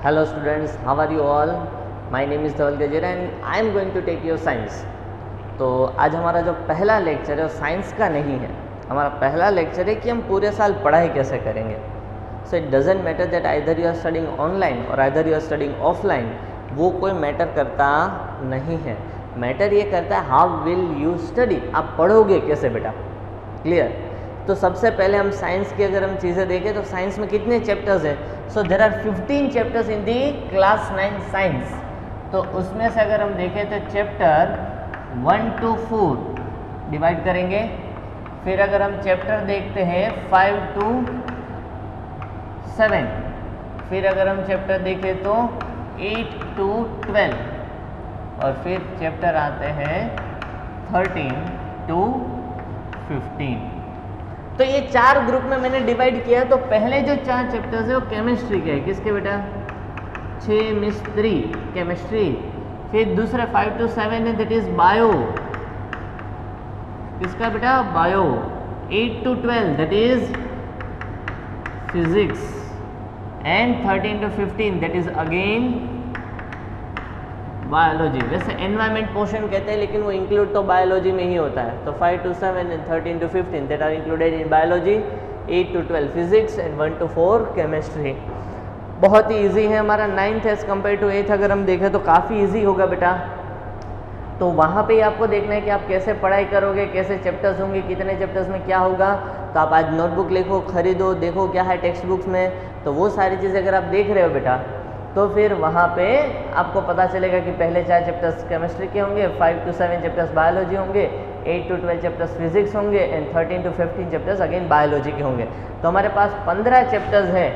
Hello students, how are you all? My name is Dhaval Gajera and I am going to take your science. तो आज हमारा जो पहला lecture है वो साइंस का नहीं है, हमारा पहला लेक्चर है कि हम पूरे साल पढ़ाई कैसे करेंगे. So it doesn't matter that either you are studying online और either you are studying offline, वो कोई मैटर करता नहीं है. मैटर ये करता है हाउ विल यू स्टडी, आप पढ़ोगे कैसे बेटा. क्लियर. तो सबसे पहले हम साइंस की अगर हम चीज़ें देखें तो साइंस में कितने चैप्टर्स हैं. So there are 15 chapters in the class 9 science. तो उसमें से अगर हम देखें तो चैप्टर 1 to 4 डिवाइड करेंगे. फिर अगर हम चैप्टर देखते हैं 5 to 7, फिर अगर हम चैप्टर देखें तो 8 to 12, और फिर चैप्टर आते हैं 13 to 15. तो ये 4 ग्रुप में मैंने डिवाइड किया. तो पहले जो 4 चैप्टर्स है वो केमिस्ट्री के हैं. किसके बेटा? 6 मिस्त्री केमिस्ट्री. फिर दूसरा 5 to 7 है दैट इज बायो. किसका बेटा? Bio. 8 to 12 that is physics. And 13 to 15 that is again biology. वैसे एनवायरमेंट पोर्शन कहते हैं लेकिन वो इंक्लूड तो बायोलॉजी में ही होता है. तो 5 to 7 and 13 to 15 that are included in biology. 8 to 12 physics and 1 to 4 chemistry. बहुत ही इजी है. हमारा 9th as compare to 8th अगर हम देखें तो काफ़ी इजी होगा बेटा. तो वहाँ पे ही आपको देखना है कि आप कैसे पढ़ाई करोगे, कैसे चैप्टर्स होंगे, कितने चैप्टर्स में क्या होगा. तो आप आज नोटबुक लिखो, खरीदो, देखो क्या है टेक्स्ट बुक्स में. तो वो सारी चीज़ें अगर आप देख रहे हो बेटा तो फिर वहाँ पे आपको पता चलेगा कि पहले 4 चैप्टर्स केमिस्ट्री के होंगे, 5 to 7 चैप्टर्स बायोलॉजी होंगे, 8 to 12 चैप्टर्स फिजिक्स होंगे and 13 to 15 chapters again biology के होंगे. तो हमारे पास 15 चैप्टर्स हैं.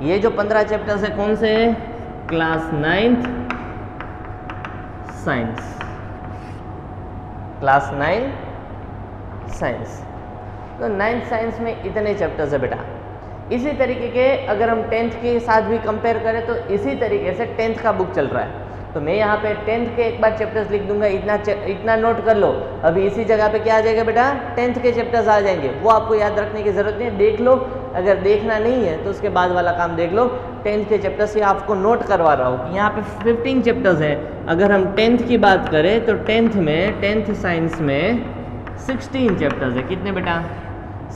ये जो 15 चैप्टर्स है कौन से हैं? Class 9th science. Class 9 science. तो 9th साइंस में इतने चैप्टर्स है बेटा. इसी तरीके के अगर हम 10th के साथ भी कंपेयर करें तो इसी तरीके से 10th का बुक चल रहा है. तो मैं यहाँ पे 10th के एक बार चैप्टर्स लिख दूंगा. इतना नोट कर लो. अभी इसी जगह पे क्या आ जाएगा बेटा? 10th के चैप्टर्स आ जाएंगे. वो आपको याद रखने की ज़रूरत नहीं है, देख लो. अगर देखना नहीं है तो उसके बाद वाला काम देख लो. 10th के चैप्टर्स ये आपको नोट करवा रहा हूँ. यहाँ पे 15 चैप्टर्स हैं. अगर हम 10th की बात करें तो 10th साइंस में 16 चैप्टर्स है. कितने बेटा?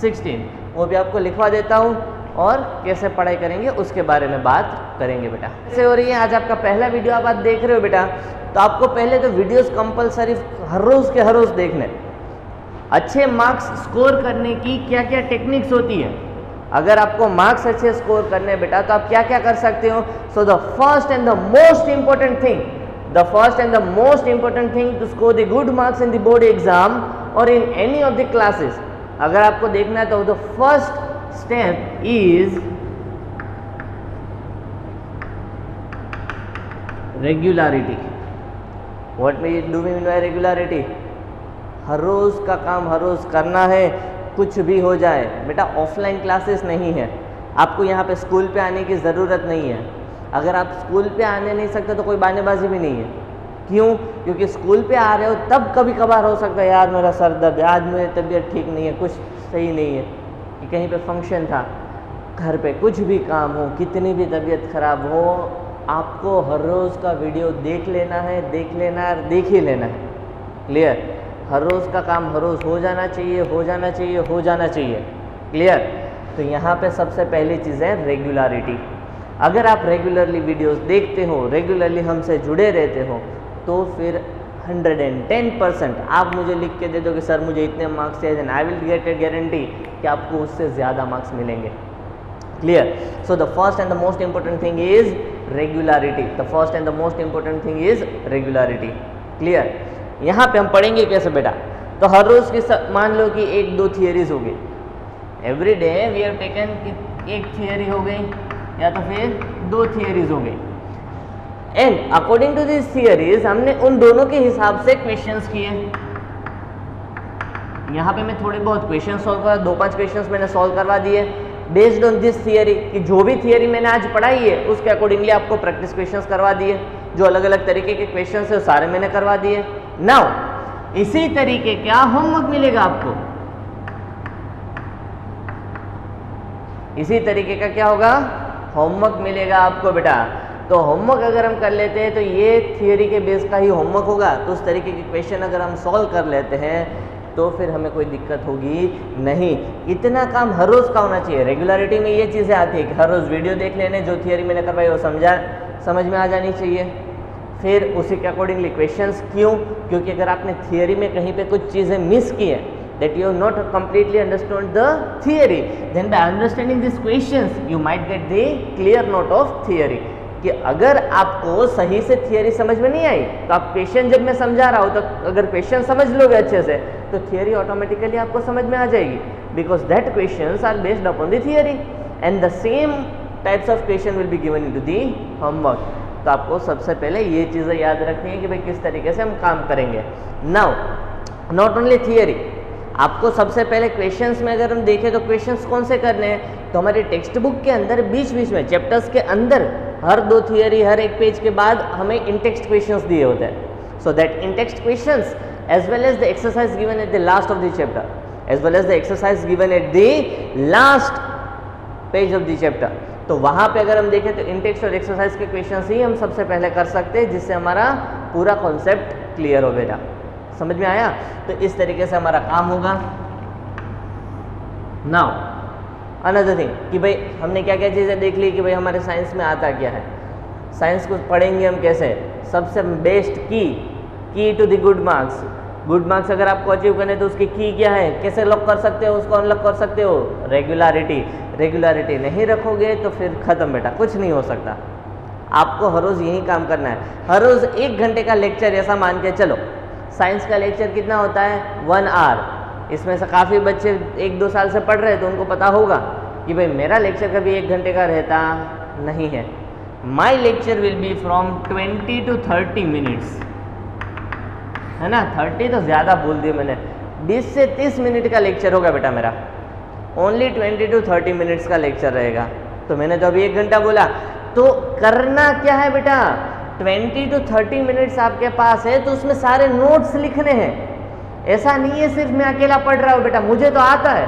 16. वो भी आपको लिखवा देता हूँ और कैसे पढ़ाई करेंगे उसके बारे में बात करेंगे बेटा. कैसे हो रही है आज आपका पहला वीडियो आप आज देख रहे हो बेटा. तो आपको पहले तो वीडियोस कंपलसरी हर रोज़ के हर रोज़ देखने. अच्छे मार्क्स स्कोर करने की क्या क्या टेक्निक्स होती है. अगर आपको मार्क्स अच्छे स्कोर करने हैं बेटा तो आप क्या क्या कर सकते हो. So the first and the most important thing to score the good marks in the board exam और in any of the classes, अगर आपको देखना है तो the first step is regularity. What do we mean by regularity? हर रोज़ का काम हर रोज़ करना है, कुछ भी हो जाए बेटा. ऑफलाइन क्लासेस नहीं है. आपको यहाँ पे स्कूल पे आने की ज़रूरत नहीं है. अगर आप स्कूल पे आने नहीं सकते तो कोई बहानेबाजी भी नहीं है. क्यों? क्योंकि स्कूल पे आ रहे हो तब कभी कभार हो सकता है यार मेरा सर दर्द, आज मेरी तबीयत ठीक नहीं है, कुछ सही नहीं है, कि कहीं पे फंक्शन था, घर पे कुछ भी काम हो, कितनी भी तबीयत ख़राब हो, आपको हर रोज़ का वीडियो देख लेना है और देख ही लेना है. क्लियर. हर रोज़ का काम हर रोज़ हो जाना चाहिए. क्लियर. तो यहाँ पे सबसे पहली चीज़ है रेगुलरिटी. अगर आप रेगुलरली वीडियोस देखते हो, रेगुलरली हमसे जुड़े रहते हो, तो फिर 110% आप मुझे लिख के दे दो कि सर मुझे इतने मार्क्स चाहिए, then I will get a guarantee कि आपको उससे ज़्यादा मार्क्स मिलेंगे. Clear. So the first and the most important thing is regularity. Clear. यहाँ पे हम पढ़ेंगे कैसे बेटा. तो हर रोज़ की मान लो कि 1-2 थियरीज हो गई. Every day we have taken एक थियरी हो गई या तो फिर 2 थियरीज हो गई. And according to this theories हमने उन दोनों के हिसाब से क्वेश्चंस किए. यहाँ पे मैं थोड़े बहुत क्वेश्चन सॉल्व करा, 2-5 क्वेश्चंस मैंने सॉल्व करवा दिए बेस्ड ऑन दिस थियरी. कि जो भी थियरी मैंने आज पढ़ाई है उसके अकॉर्डिंगली आपको प्रैक्टिस क्वेश्चंस करवा दिए. जो अलग अलग तरीके के क्वेश्चंस है सारे मैंने करवा दिए. नाउ इसी तरीके क्या होमवर्क मिलेगा आपको. इसी तरीके का क्या होगा होमवर्क मिलेगा आपको बेटा। तो होमवर्क अगर हम कर लेते हैं तो ये थियोरी के बेस का ही होमवर्क होगा। तो उस तरीके के क्वेश्चन अगर हम सॉल्व कर लेते हैं तो फिर हमें कोई दिक्कत होगी नहीं। इतना काम हर रोज़ का होना चाहिए। रेगुलरिटी में ये चीज़ें आती है कि हर रोज़ वीडियो देख लेने, जो थियोरी मैंने करवाई वो समझ में आ जानी चाहिए। फिर उसी के अकॉर्डिंगली क्वेश्चंस। क्यों? क्योंकि अगर आपने थियोरी में कहीं पे कुछ चीज़ें मिस की है, that you have not completely understood the theory, then by understanding these questions you might get the clear note of theory। कि अगर आपको सही से थियोरी समझ में नहीं आई तो आप क्वेश्चन जब मैं समझा रहा हूँ तो अगर क्वेश्चन समझ लोगे अच्छे से तो थियोरी ऑटोमेटिकली आपको समझ में आ जाएगी, because that questions are based upon the theory and the same types of question will be given into the homework. तो आपको सबसे पहले ये चीज़ें याद रखनी है कि भाई किस तरीके से हम काम करेंगे। नाउ नॉट ओनली थियोरी, आपको सबसे पहले क्वेश्चंस में अगर हम देखें तो क्वेश्चंस कौन से करने हैं, तो हमारे टेक्स्ट बुक के अंदर बीच बीच में चैप्टर्स के अंदर हर 2 थियोरी हर एक पेज के बाद हमें इन टेक्स्ट क्वेश्चंस दिए होते हैं। So that in text questions as well as the exercise given at the last of the chapter, as well as the exercise given at the last page of the chapter, तो वहाँ पे अगर हम देखें तो इन टेक्स्ट और exercise के questions ही हम सबसे पहले कर सकते हैं, जिससे हमारा पूरा कॉन्सेप्ट क्लियर हो बेटा। समझ में आया? तो इस तरीके से हमारा काम होगा। नाउ अनदर थिंग कि भाई हमने क्या क्या चीज़ें देख ली कि भाई हमारे साइंस में आता क्या है। साइंस को पढ़ेंगे हम कैसे, सबसे best key to the good marks. Good marks अगर आपको अचीव करने तो उसकी की क्या है, कैसे लॉक कर सकते हो, उसको अनलॉक कर सकते हो, रेगुलरिटी। रेगुलरिटी नहीं रखोगे तो फिर ख़त्म बेटा, कुछ नहीं हो सकता। आपको हर रोज़ यही काम करना है। हर रोज़ 1 घंटे का लेक्चर ऐसा मान के चलो। साइंस का लेक्चर कितना होता है? 1 आवर। इसमें से काफ़ी बच्चे 1-2 साल से पढ़ रहे हैं तो उनको पता होगा कि भाई मेरा लेक्चर कभी 1 घंटे का रहता नहीं है। My lecture will be from 20 to 30 minutes, है ना। 30 तो ज़्यादा बोल दिया मैंने, 20 से 30 मिनट का लेक्चर होगा बेटा मेरा। ओनली 20 to 30 मिनट्स का लेक्चर रहेगा। तो मैंने तो अभी 1 घंटा बोला। तो करना क्या है बेटा, 20 to 30 मिनट्स आपके पास है तो उसमें सारे नोट्स लिखने हैं। ऐसा नहीं है सिर्फ मैं अकेला पढ़ रहा हूँ बेटा, मुझे तो आता है,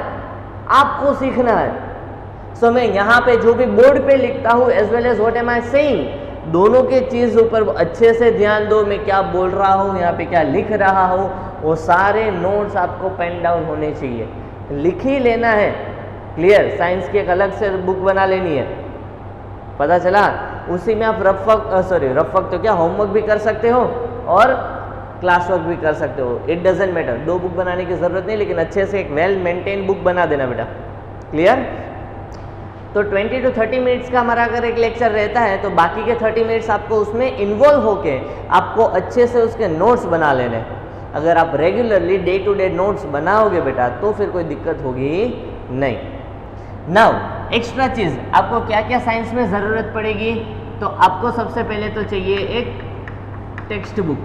आपको सीखना है। सो मैं यहाँ पे जो भी बोर्ड पे लिखता हूँ as well as what am I saying, दोनों के चीज़ ऊपर अच्छे से ध्यान दो। मैं क्या बोल रहा हूँ, यहाँ पे क्या लिख रहा हूँ, वो सारे नोट्स आपको पेन डाउन होने चाहिए, लिख ही लेना है। क्लियर? साइंस की एक अलग से बुक बना लेनी है, पता चला। उसी में आप रफ वर्क तो क्या होमवर्क भी कर सकते हो और क्लास वर्क भी कर सकते हो। इट डजेंट मैटर, 2 बुक बनाने की ज़रूरत नहीं, लेकिन अच्छे से एक वेल मेंटेन बुक बना देना बेटा। क्लियर? तो 20 to 30 मिनट्स का हमारा अगर एक लेक्चर रहता है तो बाकी के 30 मिनट्स आपको उसमें इन्वॉल्व होके आपको अच्छे से उसके नोट्स बना लेने। अगर आप regularly day to day notes बनाओगे बेटा तो फिर कोई दिक्कत होगी नहीं। नाउ एक्स्ट्रा चीज़ आपको क्या क्या साइंस में ज़रूरत पड़ेगी, तो आपको सबसे पहले तो चाहिए एक टेक्स्ट बुक।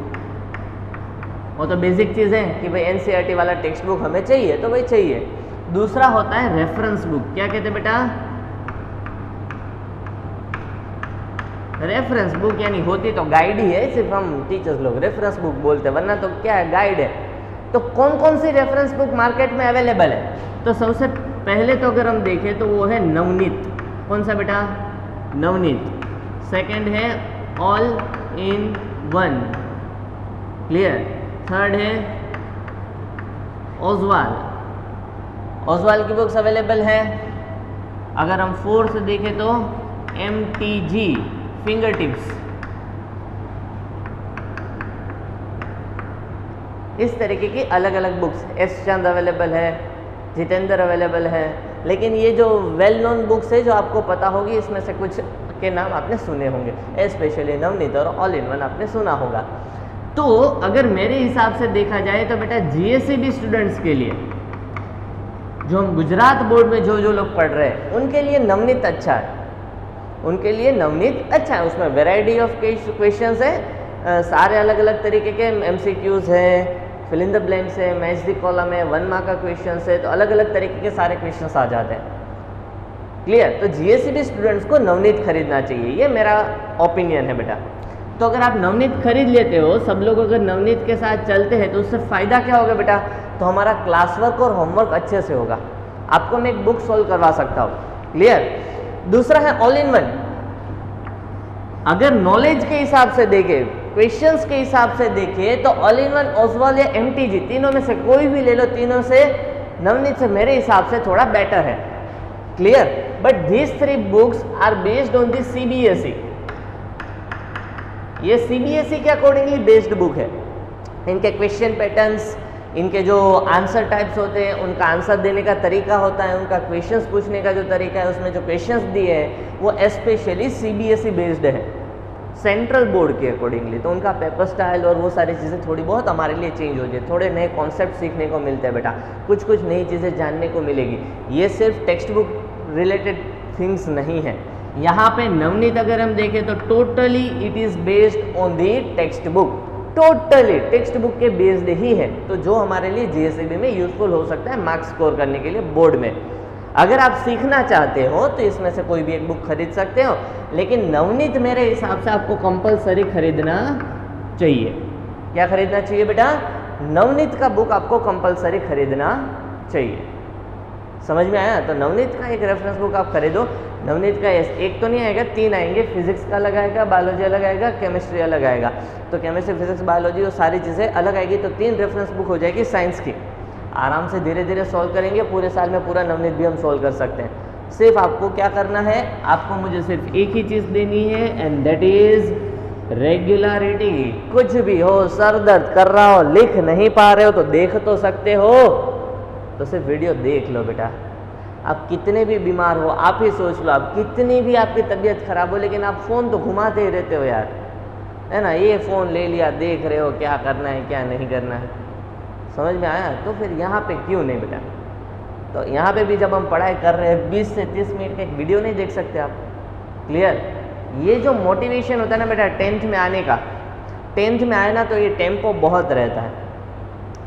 वो तो बेसिक चीज़ है कि भाई एनसीईआरटी वाला टेक्स्ट बुक हमें चाहिए तो भाई चाहिए। दूसरा होता है रेफरेंस बुक। क्या कहते हैं बेटा? रेफरेंस बुक यानी होती तो गाइड ही है, सिर्फ हम टीचर्स लोग रेफरेंस बुक बोलते हैं, वरना तो क्या है, गाइड है। तो कौन कौन सी रेफरेंस बुक मार्केट में अवेलेबल है? तो सबसे पहले तो अगर हम देखें तो वो है नवनीत। कौन सा बेटा? नवनीत। सेकंड है all in one. Clear? Third है ओजवाल। ओजवाल की बुक्स अवेलेबल है। अगर हम 4th देखें तो MTG फिंगर टिप्स। इस तरीके की अलग अलग बुक्स, एस चंद अवेलेबल है, जितेंद्र अवेलेबल है। लेकिन ये जो वेल नोन बुक्स है जो आपको पता होगी, इसमें से कुछ के नाम आपने सुने होंगे, स्पेशली नवनीत और ऑल इन वन आपने सुना होगा। तो अगर मेरे हिसाब से देखा जाए तो बेटा GSEB स्टूडेंट्स के लिए, जो हम गुजरात बोर्ड में जो लोग पढ़ रहे हैं उनके लिए नवनीत अच्छा है। उनके लिए नवनीत अच्छा है। उसमें वेराइटी ऑफ क्वेश्चंस है, सारे अलग अलग तरीके के MCQs है, फिल इन द ब्लैंक्स है, मैच द कॉलम है, 1 मार्क का क्वेश्चंस है, तो अलग अलग तरीके के सारे क्वेश्चंस आ जाते हैं। क्लियर? तो GSEB स्टूडेंट्स को नवनीत खरीदना चाहिए, ये मेरा ओपिनियन है बेटा। तो अगर आप नवनीत खरीद लेते हो, सब लोग अगर नवनीत के साथ चलते हैं तो उससे फ़ायदा क्या होगा बेटा? तो हमारा क्लास वर्क और होमवर्क अच्छे से होगा। आपको मैं एक बुक सॉल्व करवा सकता हूँ। क्लियर? दूसरा है ऑल इन वन। अगर नॉलेज के हिसाब से देखें, क्वेश्चंस के हिसाब से देखें, तो ऑल इन वन, ओसवाल या एमटीजी, तीनों में से कोई भी ले लो, तीनों से नवनीत से मेरे हिसाब से थोड़ा बेटर है। Clear? But these 3 books are based on the CBSE. ये सीबीएसई के अकॉर्डिंगली बेस्ड बुक है। इनके क्वेश्चन पैटर्न्स, इनके जो आंसर टाइप्स होते हैं, उनका आंसर देने का तरीका होता है, उनका क्वेश्चंस पूछने का जो तरीका है, उसमें जो क्वेश्चंस दिए हैं वो स्पेशली सीबीएसई बेस्ड है, सेंट्रल बोर्ड के अकॉर्डिंगली। तो उनका पेपर स्टाइल और वो सारी चीज़ें थोड़ी बहुत हमारे लिए चेंज हो जाए, थोड़े नए कॉन्सेप्ट सीखने को मिलते हैं बेटा, कुछ कुछ नई चीज़ें जानने को मिलेगी। ये सिर्फ टेक्स्ट बुक रिलेटेड थिंग्स नहीं है। यहाँ पे नवनीत अगर हम देखें तो totally it is based on the text book, totally text book के बेस्ड ही है। तो जो हमारे लिए जीएसईबी में यूजफुल हो सकता है मार्क्स स्कोर करने के लिए बोर्ड में। अगर आप सीखना चाहते हो तो इसमें से कोई भी एक बुक खरीद सकते हो, लेकिन नवनीत मेरे हिसाब से आपको कंपलसरी खरीदना चाहिए। क्या खरीदना चाहिए बेटा? नवनीत का बुक आपको कंपलसरी खरीदना चाहिए। समझ में आया? तो नवनीत का एक रेफरेंस बुक आप खरीदो। नवनीत का एक तो नहीं आएगा, 3 आएंगे, फिजिक्स का अलग आएगा, बायोलॉजी अलग आएगा, केमिस्ट्री अलग आएगा। तो केमिस्ट्री, फिजिक्स, बायोलॉजी वो सारी चीज़ें अलग आएगी, तो 3 रेफरेंस बुक हो जाएगी साइंस की। आराम से धीरे धीरे सॉल्व करेंगे, पूरे साल में पूरा नवनीत भी हम सॉल्व कर सकते हैं। सिर्फ आपको क्या करना है, आपको मुझे सिर्फ एक ही चीज़ देनी है, एंड दैट इज रेगुलरिटी। कुछ भी हो, सर दर्द कर रहा हो, लिख नहीं पा रहे हो तो देख तो सकते हो, तो सिर्फ वीडियो देख लो बेटा। आप कितने भी बीमार हो, आप ही सोच लो, आप कितनी भी आपकी तबीयत खराब हो, लेकिन आप फ़ोन तो घुमाते ही रहते हो यार, है ना? ये फ़ोन ले लिया, देख रहे हो क्या करना है क्या नहीं करना है। समझ में आया? तो फिर यहाँ पे क्यों नहीं बेटा? तो यहाँ पे भी जब हम पढ़ाई कर रहे हैं 20 से 30 मिनट का एक वीडियो नहीं देख सकते आप? क्लियर? ये जो मोटिवेशन होता है ना बेटा 10th में आने का, 10th में आए ना तो ये टेम्पो बहुत रहता है,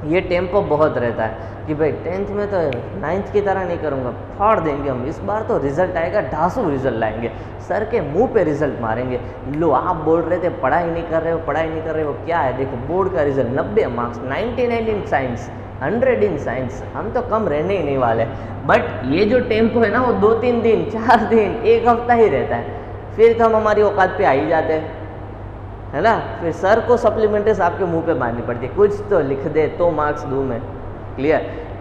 ये टेम्पो बहुत रहता है कि भाई 10th में तो 9th की तरह नहीं करूँगा, फाड़ देंगे हम, इस बार तो रिजल्ट आएगा, ढांसू रिजल्ट लाएंगे, सर के मुंह पे रिजल्ट मारेंगे। लो, आप बोल रहे थे पढ़ाई नहीं कर रहे हो, पढ़ाई नहीं कर रहे हो, क्या है देखो बोर्ड का result 90 marks, 99 in science, 100 in science, हम तो कम रहने ही नहीं वाले। बट ये जो टेम्पो है ना वो 2-3 दिन, 4 दिन, 1 हफ्ता ही रहता है, फिर तो हम हमारी औकात पे आ ही जाते हैं, है ना? फिर सर को सप्लीमेंट्रीज आपके मुंह पे मारनी पड़ती है, कुछ तो लिख दे तो मार्क्स दूँ मैं। क्लियर?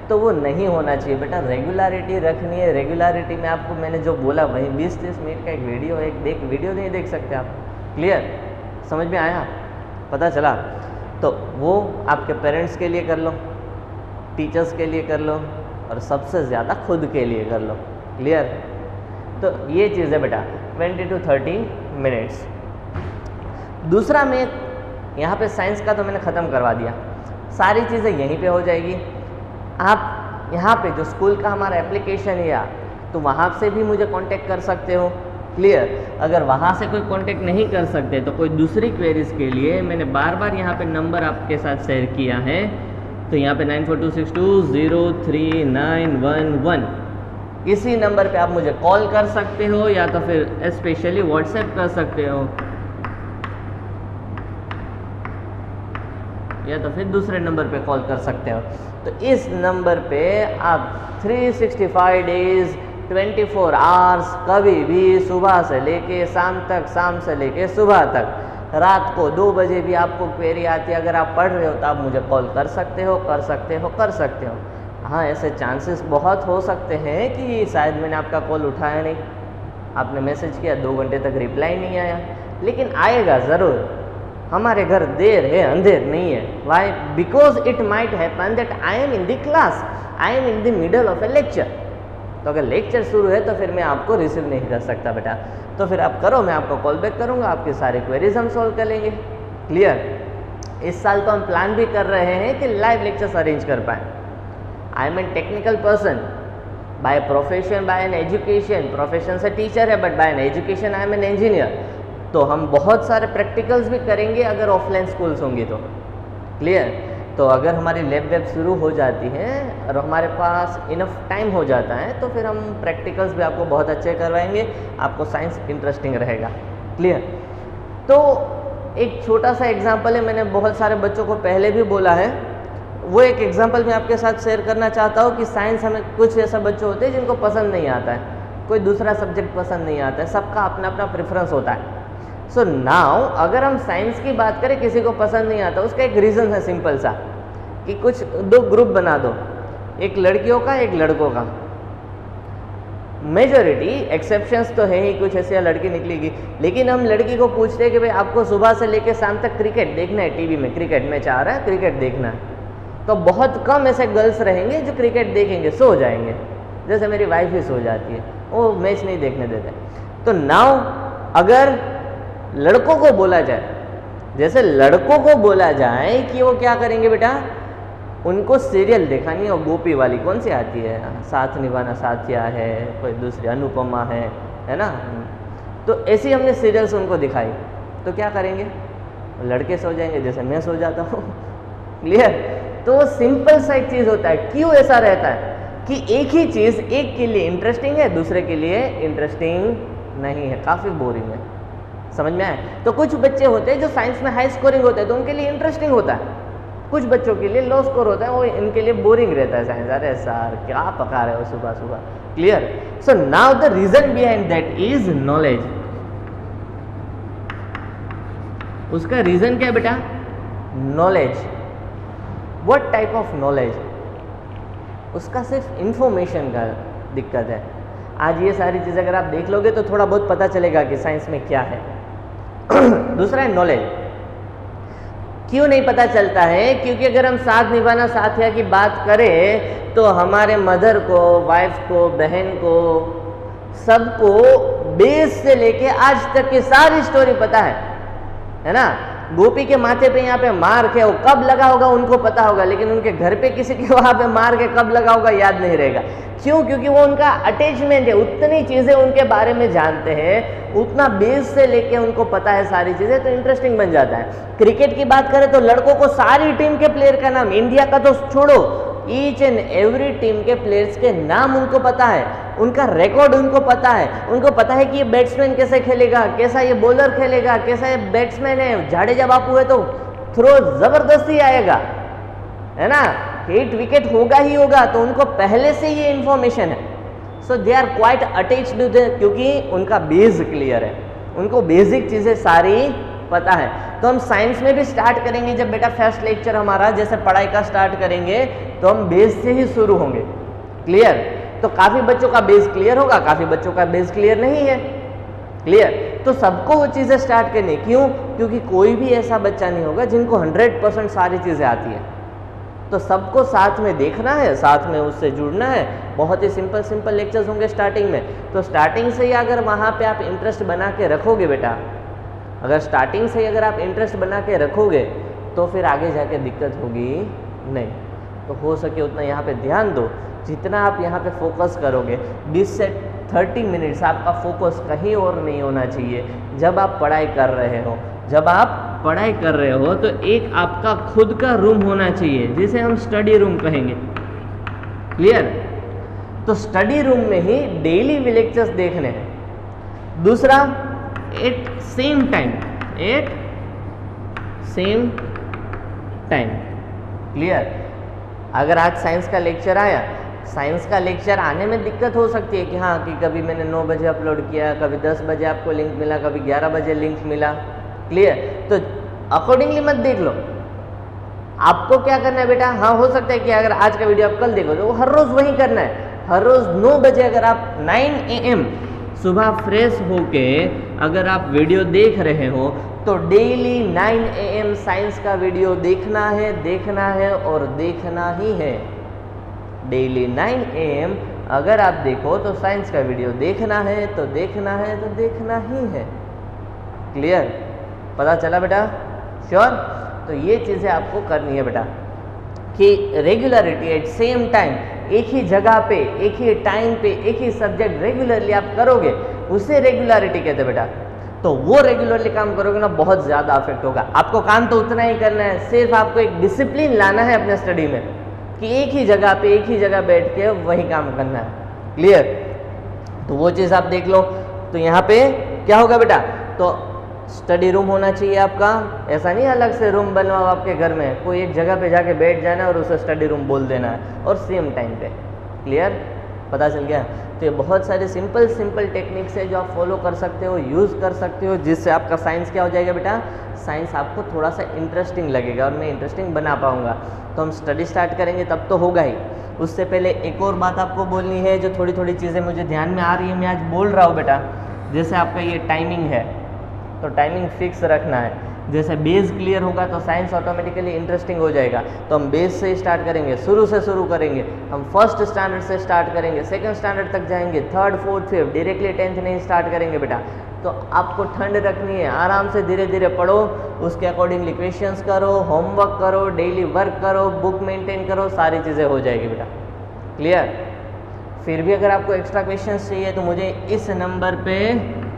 तो वो नहीं होना चाहिए बेटा, रेगुलरिटी रखनी है। रेगुलरिटी में आपको मैंने जो बोला वही 20-30 मिनट का एक वीडियो है, एक वीडियो नहीं देख सकते आप। क्लियर? समझ में आया? पता चला? तो वो आपके पेरेंट्स के लिए कर लो, टीचर्स के लिए कर लो, और सबसे ज़्यादा खुद के लिए कर लो। क्लियर? तो ये चीज़ है बेटा 20 to 30 मिनट्स। दूसरा मैं यहाँ पे साइंस का तो मैंने ख़त्म करवा दिया, सारी चीज़ें यहीं पे हो जाएगी। आप यहाँ पे जो स्कूल का हमारा एप्लीकेशन है तो वहाँ से भी मुझे कांटेक्ट कर सकते हो। क्लियर? अगर वहाँ से कोई कांटेक्ट नहीं कर सकते तो कोई दूसरी क्वेरीज के लिए मैंने बार बार यहाँ पे नंबर आपके साथ शेयर किया है, तो यहाँ पे 9426203911 इसी नंबर पे आप मुझे कॉल कर सकते हो, या तो फिर स्पेशली व्हाट्सएप कर सकते हो, या तो फिर दूसरे नंबर पे कॉल कर सकते हो। तो इस नंबर पे आप 365 डेज 24 आवर्स कभी भी सुबह से लेके शाम तक, शाम से लेके सुबह तक, रात को 2 बजे भी आपको क्वेरी आती है, अगर आप पढ़ रहे हो तो आप मुझे कॉल कर सकते हो, कर सकते हो, कर सकते हो। हाँ, ऐसे चांसेस बहुत हो सकते हैं कि शायद मैंने आपका कॉल उठाया नहीं, आपने मैसेज किया 2 घंटे तक रिप्लाई नहीं आया, लेकिन आएगा ज़रूर। हमारे घर देर है अंधेर नहीं है। Why? Because it might happen that I am in the class, I am in the middle of a lecture. तो अगर लेक्चर शुरू है तो फिर मैं आपको रिसीव नहीं कर सकता बेटा, तो फिर आप करो, मैं आपको कॉल बैक करूँगा, आपकी सारी क्वेरीज हम सॉल्व कर लेंगे। क्लियर? इस साल तो हम प्लान भी कर रहे हैं कि लाइव लेक्चर्स अरेंज कर पाएँ। I am an technical person by profession, by an education, profession से टीचर है but by an education I am an engineer. तो हम बहुत सारे प्रैक्टिकल्स भी करेंगे अगर ऑफलाइन स्कूल्स होंगी तो। क्लियर? तो अगर हमारी लैब वेब शुरू हो जाती है और हमारे पास इनफ टाइम हो जाता है तो फिर हम प्रैक्टिकल्स भी आपको बहुत अच्छे करवाएंगे, आपको साइंस इंटरेस्टिंग रहेगा। क्लियर? तो एक छोटा सा एग्जाम्पल है, मैंने बहुत सारे बच्चों को पहले भी बोला है, वो एक एग्जाम्पल मैं आपके साथ शेयर करना चाहता हूँ कि साइंस हमें कुछ ऐसा बच्चे होते हैं जिनको पसंद नहीं आता है। कोई दूसरा सब्जेक्ट पसंद नहीं आता है, सबका अपना अपना प्रेफरेंस होता है। सो नाउ अगर हम साइंस की बात करें, किसी को पसंद नहीं आता, उसका एक रीज़न है सिंपल सा, कि कुछ दो ग्रुप बना दो, एक लड़कियों का एक लड़कों का। मेजॉरिटी, एक्सेप्शंस तो है ही, कुछ ऐसी लड़की निकलेगी, लेकिन हम लड़की को पूछते हैं कि भाई आपको सुबह से लेकर शाम तक क्रिकेट देखना है, टीवी में क्रिकेट मैच आ रहा है, क्रिकेट देखना है, तो बहुत कम ऐसे गर्ल्स रहेंगे जो क्रिकेट देखेंगे, सो जाएंगे। जैसे मेरी वाइफ ही सो जाती है, वो मैच नहीं देखने देते। तो नाउ अगर लड़कों को बोला जाए, जैसे लड़कों को बोला जाए कि वो क्या करेंगे बेटा, उनको सीरियल दिखानी है, गोपी वाली कौन सी आती है, साथ निभाना साथिया है, कोई दूसरी अनुपमा है ना, तो ऐसी हमने सीरियल्स उनको दिखाई, तो क्या करेंगे, लड़के सो जाएंगे, जैसे मैं सो जाता हूँ। क्लियर? तो सिंपल सा एक चीज़ होता है, क्यों ऐसा रहता है कि एक ही चीज़ एक के लिए इंटरेस्टिंग है, दूसरे के लिए इंटरेस्टिंग नहीं है, काफ़ी बोरिंग है। समझ में आए? तो कुछ बच्चे होते हैं जो साइंस में हाई स्कोरिंग होते हैं, तो उनके लिए इंटरेस्टिंग होता है, कुछ बच्चों के लिए लो स्कोर होता है, वो इनके लिए बोरिंग रहता है साइंस। अरे सर क्या पका रहे हो सुबह सुबह। Clear? So now the reason behind that is knowledge. उसका रीजन क्या है बेटा? Knowledge. What type of knowledge? उसका सिर्फ इंफॉर्मेशन का दिक्कत है। आज ये सारी चीज़ अगर आप देख लोगे तो थोड़ा बहुत पता चलेगा कि साइंस में क्या है। दूसरा है नॉलेज। क्यों नहीं पता चलता है? क्योंकि अगर हम साथ निभाना साथिया की बात करें तो हमारे मदर को, वाइफ को, बहन को, सबको बेस से लेके आज तक की सारी स्टोरी पता है ना। गोपी के माथे पे यहाँ पे मार के वो कब लगा होगा उनको पता होगा, लेकिन उनके घर पे किसी के वहां पे मार के कब लगा होगा याद नहीं रहेगा। क्यों? क्योंकि वो उनका अटैचमेंट है, उतनी चीजें उनके बारे में जानते हैं, उतना बेस से लेके उनको पता है सारी चीजें, तो इंटरेस्टिंग बन जाता है। क्रिकेट की बात करें तो लड़कों को सारी टीम के प्लेयर का नाम, इंडिया का तो छोड़ो, ईच एंड एवरी टीम के प्लेयर्स के नाम उनको पता है, उनका रिकॉर्ड उनको पता है, उनको पता है कि ये बैट्समैन कैसे खेलेगा, कैसा ये बॉलर खेलेगा, कैसा ये बैट्समैन है, जाडेजा बापू है तो थ्रो जबरदस्ती आएगा, है ना, हिट विकेट होगा ही होगा, तो उनको पहले से ये इंफॉर्मेशन है। So they are quite attached to the, क्योंकि उनका बेस क्लियर है, उनको बेसिक चीजें सारी पता है। तो हम साइंस में भी स्टार्ट करेंगे, जब बेटा फर्स्ट लेक्चर हमारा जैसे पढ़ाई का स्टार्ट करेंगे तो हम बेस से ही शुरू होंगे। क्लियर? तो काफी बच्चों का बेस क्लियर होगा, काफी बच्चों का बेस क्लियर नहीं है। क्लियर? तो सबको वो चीजें स्टार्ट करनी। क्यों? क्योंकि कोई भी ऐसा बच्चा नहीं होगा जिनको 100% सारी चीजें आती है, तो सबको साथ में देखना है, साथ में उससे जुड़ना है। बहुत ही सिंपल लेक्चर्स होंगे स्टार्टिंग में, तो स्टार्टिंग से ही अगर वहाँ पे आप इंटरेस्ट बना के रखोगे बेटा, अगर स्टार्टिंग से ही अगर आप इंटरेस्ट बना के रखोगे तो फिर आगे जाके दिक्कत होगी नहीं। तो हो सके उतना यहाँ पे ध्यान दो, जितना आप यहाँ पे फोकस करोगे, 20 से 30 मिनट्स आपका फोकस कहीं और नहीं होना चाहिए। जब आप पढ़ाई कर रहे हो, जब आप पढ़ाई कर रहे हो तो एक आपका खुद का रूम होना चाहिए, जिसे हम स्टडी रूम कहेंगे। क्लियर? तो स्टडी रूम में ही डेली लेक्चर्स देखने हैं। दूसरा, एट सेम टाइम। क्लियर? अगर आज साइंस का लेक्चर आया, साइंस का लेक्चर आने में दिक्कत हो सकती है कि हाँ कि कभी मैंने 9 बजे अपलोड किया, कभी 10 बजे आपको लिंक मिला, कभी 11 बजे लिंक मिला। क्लियर? तो अकॉर्डिंगली मत देख लो। आपको क्या करना है बेटा? हाँ, हो सकता है कि अगर आज का वीडियो आप कल देखो तो वो हर रोज वही करना है। हर रोज 9 बजे अगर आप 9 AM सुबह फ्रेश होके अगर आप वीडियो देख रहे हो तो डेली 9 AM साइंस का वीडियो देखना है और देखना ही है। डेली 9 AM अगर आप देखो तो साइंस का वीडियो देखना है तो देखना ही है। क्लियर? पता चला बेटा? श्योर? तो ये चीज़ें आपको करनी है बेटा कि रेगुलरिटी एट सेम टाइम, एक ही जगह पे, एक ही टाइम पे, एक ही सब्जेक्ट रेगुलरली आप करोगे, उसे रेगुलरिटी कहते हैं बेटा। तो वो रेगुलरली काम करोगे ना, बहुत ज़्यादा अफेक्ट होगा। आपको काम तो उतना ही करना है, सिर्फ आपको एक डिसिप्लिन लाना है अपने स्टडी में कि एक ही जगह पे, एक ही जगह बैठ के वही काम करना है। क्लियर? तो वो चीज़ आप देख लो। तो यहाँ पे क्या होगा बेटा? तो स्टडी रूम होना चाहिए आपका। ऐसा नहीं अलग से रूम बनवाओ आपके घर में, कोई एक जगह पे जाके बैठ जाना और उसे स्टडी रूम बोल देना है और सेम टाइम पे। क्लियर? पता चल गया। तो ये बहुत सारे सिंपल टेक्निक्स है जो आप फॉलो कर सकते हो, यूज़ कर सकते हो, जिससे आपका साइंस क्या हो जाएगा बेटा, साइंस आपको थोड़ा सा इंटरेस्टिंग लगेगा और मैं इंटरेस्टिंग बना पाऊँगा। तो हम स्टडी स्टार्ट करेंगे तब तो होगा ही। उससे पहले एक और बात आपको बोलनी है, जो थोड़ी थोड़ी चीज़ें मुझे ध्यान में आ रही है, मैं आज बोल रहा हूँ बेटा। जैसे आपका ये टाइमिंग है तो टाइमिंग फिक्स रखना है। जैसे बेस क्लियर होगा तो साइंस ऑटोमेटिकली इंटरेस्टिंग हो जाएगा। तो हम बेस से स्टार्ट करेंगे, शुरू से शुरू करेंगे। हम फर्स्ट स्टैंडर्ड से स्टार्ट करेंगे, सेकंड स्टैंडर्ड तक जाएंगे, third fourth fifth, directly 10th नहीं स्टार्ट करेंगे बेटा। तो आपको ठंड रखनी है, आराम से धीरे धीरे पढ़ो, उसके अकॉर्डिंगली क्वेश्चंस करो, होमवर्क करो, डेली वर्क करो, बुक मेंटेन करो, सारी चीज़ें हो जाएगी बेटा। क्लियर? फिर भी अगर आपको एक्स्ट्रा क्वेश्चंस चाहिए तो मुझे इस नंबर पे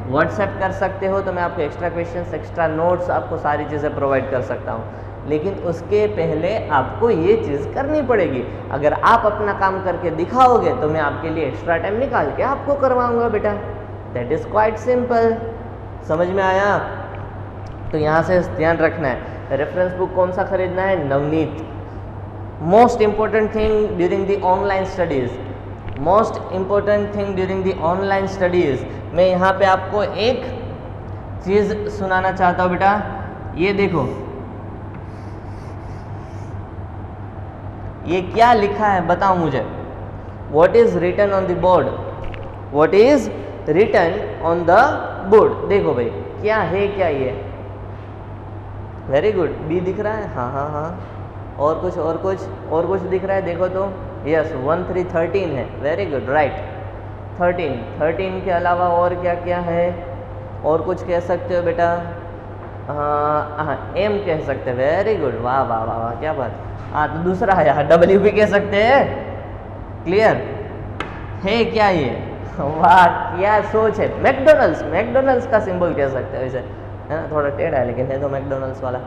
व्हाट्सएप कर सकते हो, तो मैं आपको एक्स्ट्रा क्वेश्चंस, एक्स्ट्रा नोट्स, आपको सारी चीज़ें प्रोवाइड कर सकता हूँ। लेकिन उसके पहले आपको ये चीज़ करनी पड़ेगी। अगर आप अपना काम करके दिखाओगे तो मैं आपके लिए एक्स्ट्रा टाइम निकाल के आपको करवाऊँगा बेटा। That is quite simple. समझ में आया? तो यहाँ से ध्यान रखना है। रेफरेंस बुक कौन सा खरीदना है? Navneet. Most important thing during the online studies, most important thing during the online studies, मैं यहाँ पे आपको एक चीज़ सुनाना चाहता हूँ बेटा। ये देखो, ये क्या लिखा है बताओ मुझे। What is written on the board? What is written on the board? देखो भाई क्या है, क्या ये? वेरी गुड, बी दिख रहा है? हाँ हाँ हाँ। और कुछ दिख रहा है? देखो तो यस, 1 3 13 है। Very good, right. 13 के अलावा और क्या क्या है? और कुछ कह सकते हो बेटा? हाँ, एम कह सकते हैं। वेरी गुड, वाह वाह वाह वाह, क्या बात। हाँ, तो दूसरा है यहाँ डब्ल्यू भी कह सकते हैं। क्लियर है क्या ये? वाह क्या सोच है। मैकडोनल्ड्स का सिंबल कह सकते हैं वैसे, है ना, थोड़ा टेढ़ा है लेकिन है तो मैकडोनल्ड्स वाला।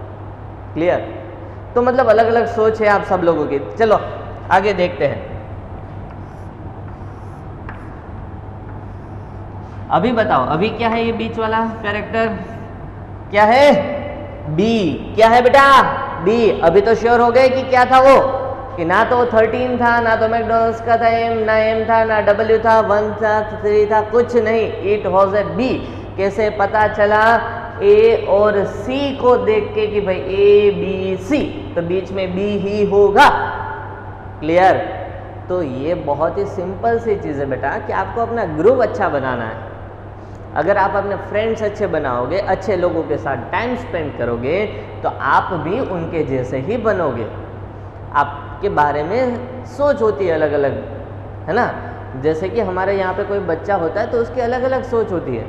क्लियर? तो मतलब अलग अलग सोच है आप सब लोगों की। चलो आगे देखते हैं। अभी बताओ, अभी क्या है ये बीच वाला कैरेक्टर? क्या है? बी। क्या है बेटा? बी। अभी तो श्योर हो गए कि क्या था वो, कि ना तो 13 था, ना तो मैकडोनल्ड्स का था एम, ना एम था, ना डब्ल्यू था, 1 था, 3 था, कुछ नहीं। It was a B. कैसे पता चला? ए और सी को देख के कि भाई ए बी सी, तो बीच में बी ही होगा। क्लियर? तो ये बहुत ही सिंपल सी चीज़ है बेटा कि आपको अपना ग्रुप अच्छा बनाना है। अगर आप अपने फ्रेंड्स अच्छे बनाओगे, अच्छे लोगों के साथ टाइम स्पेंड करोगे, तो आप भी उनके जैसे ही बनोगे। आपके बारे में सोच होती है अलग अलग, है ना। जैसे कि हमारे यहाँ पे कोई बच्चा होता है तो उसकी अलग अलग सोच होती है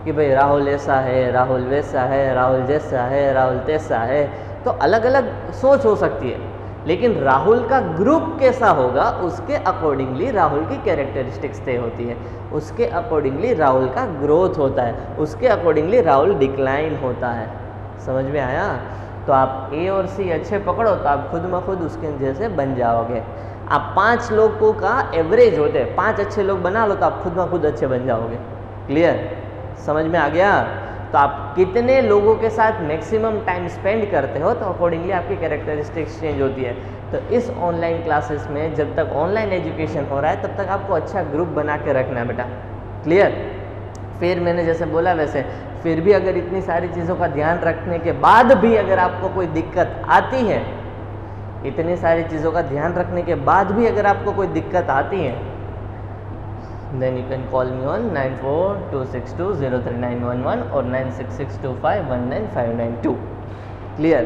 कि भाई राहुल ऐसा है, राहुल वैसा है, राहुल जैसा है, राहुल तैसा है। तो अलग अलग सोच हो सकती है, लेकिन राहुल का ग्रुप कैसा होगा उसके अकॉर्डिंगली राहुल की कैरेक्टरिस्टिक्स तय होती है, उसके अकॉर्डिंगली राहुल का ग्रोथ होता है, उसके अकॉर्डिंगली राहुल डिक्लाइन होता है। समझ में आया? तो आप ए और सी अच्छे पकड़ो तो आप खुद ब खुद उसके जैसे बन जाओगे। आप 5 लोगों का एवरेज होते हैं, 5 अच्छे लोग बना लो तो आप खुद ब खुद अच्छे बन जाओगे। क्लियर? समझ में आ गया? तो आप कितने लोगों के साथ मैक्सिमम टाइम स्पेंड करते हो तो अकॉर्डिंगली आपकी कैरेक्टरिस्टिक्स चेंज होती है। तो इस ऑनलाइन क्लासेस में जब तक ऑनलाइन एजुकेशन हो रहा है तब तक आपको अच्छा ग्रुप बना के रखना है बेटा। क्लियर? फिर मैंने जैसे बोला वैसे, फिर भी अगर इतनी सारी चीज़ों का ध्यान रखने के बाद भी अगर आपको कोई दिक्कत आती है, इतनी सारी चीज़ों का ध्यान रखने के बाद भी अगर आपको कोई दिक्कत आती है, then you can call me on 9426203911 और 9662519592। क्लियर?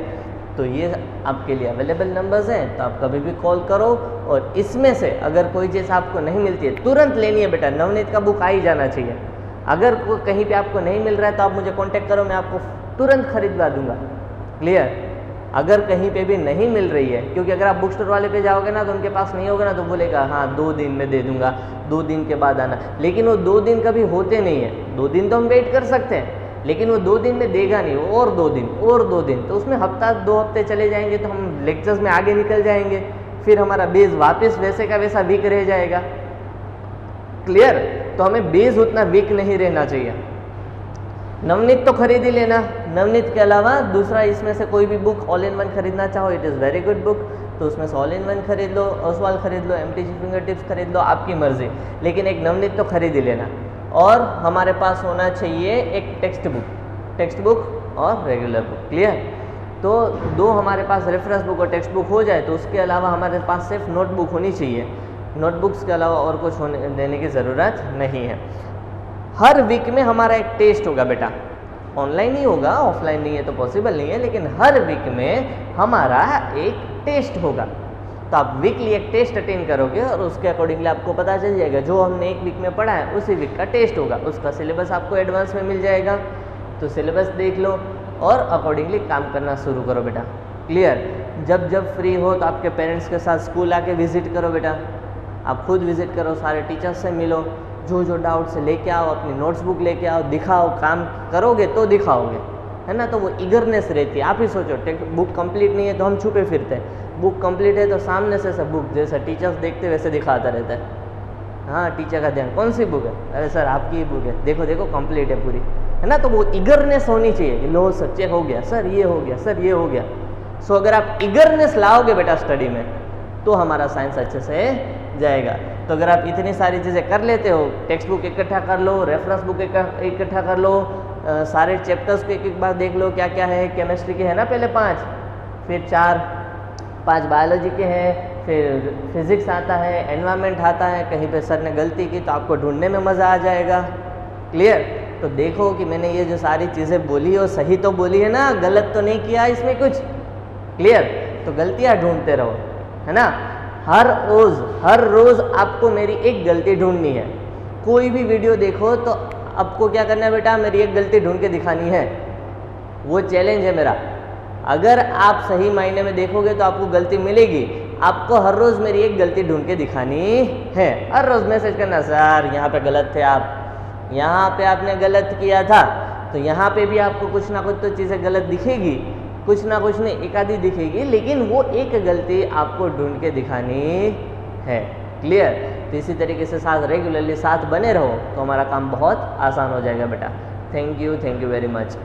तो ये आपके लिए अवेलेबल नंबर्स हैं, तो आप कभी भी कॉल करो। और इसमें से अगर कोई चीज़ आपको नहीं मिलती है तुरंत लेनी है बेटा। नवनीत का बुक आ ही जाना चाहिए। अगर कहीं पे आपको नहीं मिल रहा है तो आप मुझे कांटेक्ट करो, मैं आपको तुरंत खरीदवा दूंगा। क्लियर? अगर कहीं पे भी नहीं मिल रही है, क्योंकि अगर आप बुक स्टोर वाले पे जाओगे ना तो उनके पास नहीं होगा ना तो बोलेगा हाँ 2 दिन में दे दूंगा, 2 दिन के बाद आना। लेकिन वो 2 दिन कभी होते नहीं है। 2 दिन तो हम वेट कर सकते हैं, लेकिन वो 2 दिन में देगा नहीं, और 2 दिन और 2 दिन, तो उसमें हफ्ता 2 हफ्ते चले जाएंगे तो हम लेक्चर्स में आगे निकल जाएंगे, फिर हमारा बेस वापस वैसे का वैसा वीक रह जाएगा। क्लियर? तो हमें बेस उतना वीक नहीं रहना चाहिए। नवनीत तो खरीद ही लेना। नवनीत के अलावा दूसरा इसमें से कोई भी बुक ऑल इन वन खरीदना चाहो, it is very good book. तो उसमें से ऑल इन वन खरीद लो, ओसवाल खरीद लो, MTG फिंगर टिप्स खरीद लो, आपकी मर्जी, लेकिन एक नवनीत तो खरीद ही लेना। और हमारे पास होना चाहिए एक टेक्स्ट बुक और रेगुलर बुक। क्लियर? तो दो हमारे पास रेफरेंस बुक और टेक्स्ट बुक हो जाए तो उसके अलावा हमारे पास सिर्फ नोटबुक होनी चाहिए। नोटबुक्स के अलावा और कुछ होने देने की ज़रूरत नहीं है। हर वीक में हमारा एक टेस्ट होगा बेटा, ऑनलाइन ही होगा, ऑफलाइन नहीं है तो पॉसिबल नहीं है, लेकिन हर वीक में हमारा एक टेस्ट होगा। तो आप वीकली एक टेस्ट अटेंड करोगे और उसके अकॉर्डिंगली आपको पता चल जाएगा जो हमने एक वीक में पढ़ा है उसी वीक का टेस्ट होगा, उसका सिलेबस आपको एडवांस में मिल जाएगा। तो सिलेबस देख लो और अकॉर्डिंगली काम करना शुरू करो बेटा। क्लियर? जब जब फ्री हो तो आपके पेरेंट्स के साथ स्कूल आके विजिट करो बेटा, आप खुद विजिट करो, सारे टीचर्स से मिलो, जो डाउट्स है लेके आओ, अपनी नोट्स बुक लेके आओ, दिखाओ, काम करोगे तो दिखाओगे, है ना। तो वो ईगरनेस रहती है। आप ही सोचो बुक कंप्लीट नहीं है तो हम छुपे फिरते हैं, बुक कंप्लीट है तो सामने से सब बुक जैसा टीचर्स देखते वैसे दिखाता रहता है। हाँ, टीचर का ध्यान, कौन सी बुक है? अरे सर आपकी ही बुक है, देखो देखो कंप्लीट है पूरी, है ना। तो वो ईगरनेस होनी चाहिए कि लो सच्चे हो गया सर, ये हो गया सर, ये हो गया। सो अगर आप ईगरनेस लाओगे बेटा स्टडी में तो हमारा साइंस अच्छे से जाएगा। तो अगर आप इतनी सारी चीज़ें कर लेते हो, टेक्स्ट बुक इकट्ठा कर लो, रेफरेंस बुक इकट्ठा कर लो, सारे चैप्टर्स को एक एक बार देख लो क्या क्या है। केमिस्ट्री के है ना पहले 5, फिर 4-5 बायोलॉजी के हैं, फिर फिजिक्स आता है, एनवायरनमेंट आता है। कहीं पे सर ने गलती की तो आपको ढूंढने में मज़ा आ जाएगा। क्लियर? तो देखो कि मैंने ये जो सारी चीज़ें बोली हो सही तो बोली है ना, गलत तो नहीं किया इसमें कुछ। क्लियर? तो गलतियाँ ढूंढते रहो, है ना। हर रोज़ आपको मेरी एक गलती ढूंढनी है। कोई भी वीडियो देखो तो आपको क्या करना है बेटा, मेरी एक गलती ढूंढ के दिखानी है। वो चैलेंज है मेरा। अगर आप सही मायने में देखोगे तो आपको गलती मिलेगी। आपको हर रोज़ मेरी एक गलती ढूंढ के दिखानी है। हर रोज़ मैसेज करना, सर यहाँ पे गलत थे आप, यहाँ पे आपने गलत किया था। तो यहाँ पे भी आपको कुछ ना कुछ तो चीज़ें गलत दिखेगी, कुछ ना कुछ नहीं, एक आधी दिखेगी, लेकिन वो एक गलती आपको ढूंढ के दिखानी है। क्लियर? तो इसी तरीके से साथ रेगुलरली साथ बने रहो तो हमारा काम बहुत आसान हो जाएगा बेटा। Thank you very much.